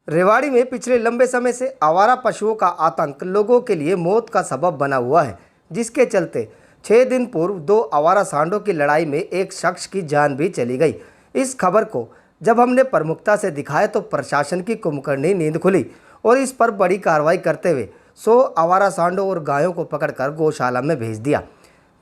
रेवाड़ी में पिछले लंबे समय से आवारा पशुओं का आतंक लोगों के लिए मौत का सबब बना हुआ है, जिसके चलते 6 दिन पूर्व 2 आवारा सांडों की लड़ाई में एक शख्स की जान भी चली गई। इस खबर को जब हमने प्रमुखता से दिखाया तो प्रशासन की कुंभकर्णी नींद खुली और इस पर बड़ी कार्रवाई करते हुए 100 आवारा सांडों और गायों को पकड़कर गौशाला में भेज दिया,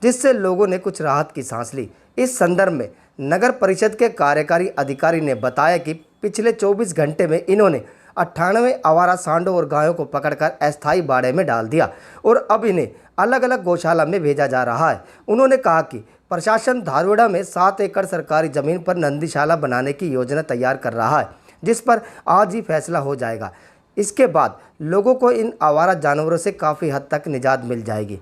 जिससे लोगों ने कुछ राहत की सांस ली। इस संदर्भ में नगर परिषद के कार्यकारी अधिकारी ने बताया कि पिछले 24 घंटे में इन्होंने 98 आवारा सांडों और गायों को पकड़कर अस्थायी बाड़े में डाल दिया और अब इन्हें अलग अलग गौशाला में भेजा जा रहा है। उन्होंने कहा कि प्रशासन धारूड़ा में 7 एकड़ सरकारी जमीन पर नंदीशाला बनाने की योजना तैयार कर रहा है, जिस पर आज ही फैसला हो जाएगा। इसके बाद लोगों को इन आवारा जानवरों से काफ़ी हद तक निजात मिल जाएगी।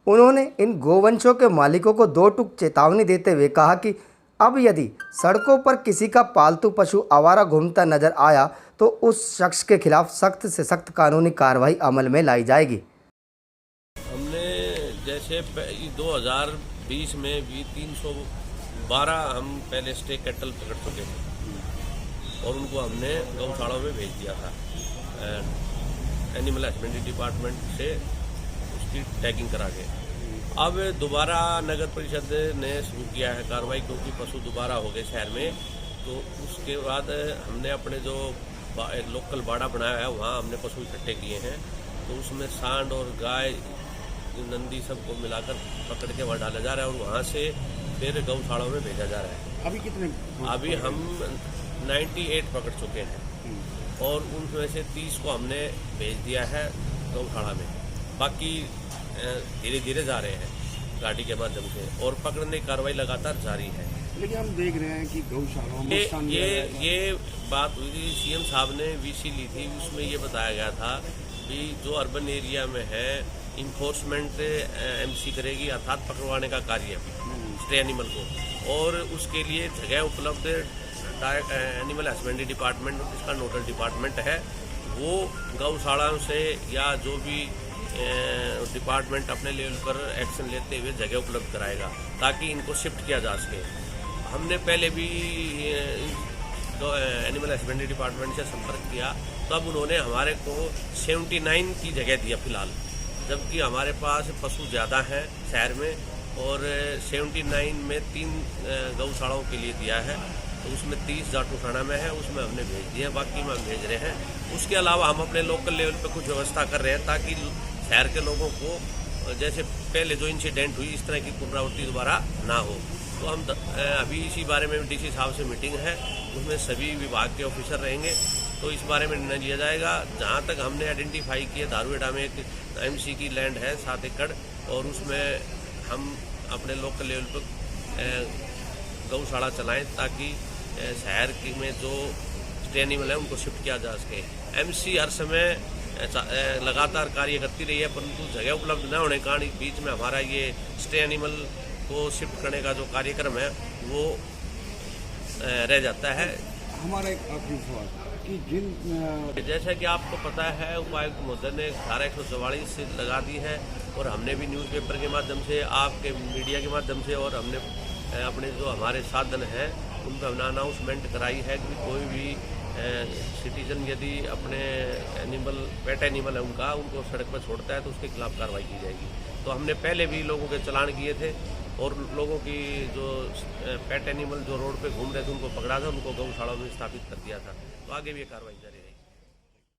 उन्होंने इन गोवंशों के मालिकों को 2 टूक चेतावनी देते हुए कहा कि अब यदि सड़कों पर किसी का पालतू पशु आवारा घूमता नजर आया तो उस शख्स के खिलाफ सख्त से सख्त कानूनी कार्रवाई अमल में लाई जाएगी। हमने जैसे 2020 में भी 312 हम पहले स्टे कैटल पकड़ चुके थे और उनको हमने गौशालाओं में भेज दिया था। एनिमल हस्बेंड्री डिपार्टमेंट से उसकी टैगिंग करा के अब दोबारा नगर परिषद ने शुरू किया है कार्रवाई, क्योंकि पशु दोबारा हो गए शहर में। तो उसके बाद हमने अपने जो एक लोकल बाड़ा बनाया है वहाँ हमने पशु इकट्ठे किए हैं, तो उसमें सांड और गाय नंदी सबको मिलाकर पकड़ के वहाँ डाला जा रहा है और वहाँ से फिर गौशालाओं में भेजा जा रहा है। अभी कितने? अभी हम 98 पकड़ चुके हैं और उनमें से 30 को हमने भेज दिया है गौशाला में। बाकी धीरे धीरे जा रहे हैं गाड़ी के माध्यम से और पकड़ने की कार्रवाई लगातार जारी है। लेकिन हम देख रहे हैं कि गौशालाओं में ये बात हुई थी, सीएम साहब ने वीसी ली थी, उसमें ये बताया गया था कि जो अर्बन एरिया में है इन्फोर्समेंट एमसी करेगी, अर्थात पकड़वाने का कार्य स्टे एनिमल को, और उसके लिए जगह उपलब्ध एनिमल हस्बेंड्री डिपार्टमेंट जिसका नोडल डिपार्टमेंट है वो गौशालाओं से या जो भी डिपार्टमेंट अपने लेवल पर एक्शन लेते हुए जगह उपलब्ध कराएगा ताकि इनको शिफ्ट किया जा सके। हमने पहले भी एनिमल हस्बेंड्री डिपार्टमेंट से संपर्क किया, तब उन्होंने हमारे को 79 की जगह दिया फिलहाल, जबकि हमारे पास पशु ज़्यादा हैं शहर में और 79 में 3 गौशालाओं के लिए दिया है, तो उसमें 30 जाटूखाना में है, उसमें हमने भेज दिए, बाकी में हम भेज रहे हैं। उसके अलावा हम अपने लोकल लेवल पे कुछ व्यवस्था कर रहे हैं ताकि शहर के लोगों को जैसे पहले जो इंसिडेंट हुई इस तरह की पुनरावृत्ति दोबारा ना हो। तो हम अभी इसी बारे में डीसी साहब से मीटिंग है, उसमें सभी विभाग के ऑफिसर रहेंगे, तो इस बारे में निर्णय लिया जाएगा। जहाँ तक हमने आइडेंटिफाई किया, धारूड़ा में एक एमसी की लैंड है 7 एकड़ और उसमें हम अपने लोकल लेवल पर गौशाला चलाएं ताकि शहर में जो स्टे एनिमल है उनको शिफ्ट किया जा सके। एमसी हर समय लगातार कार्य करती रही है, परंतु जगह उपलब्ध न होने के कारण बीच में हमारा ये स्टे एनिमल को शिफ्ट करने का जो कार्यक्रम है वो रह जाता है। हमारा एक आखिरी सवाल कि जिन जैसा कि आपको पता है उपायुक्त महोदय ने धारा 144 से लगा दी है और हमने भी न्यूज़पेपर के माध्यम से, आपके मीडिया के माध्यम से और हमने अपने जो हमारे साधन हैं उन पर हमने अनाउंसमेंट कराई है कि कोई भी सिटीजन यदि अपने पेट एनिमल है उनको सड़क पर छोड़ता है तो उसके खिलाफ कार्रवाई की जाएगी। तो हमने पहले भी लोगों के चालान किए थे और लोगों की जो पेट एनिमल जो रोड पे घूम रहे थे उनको पकड़ा था, उनको गौशाला में स्थापित कर दिया था। तो आगे भी ये कार्रवाई जारी रहेगी।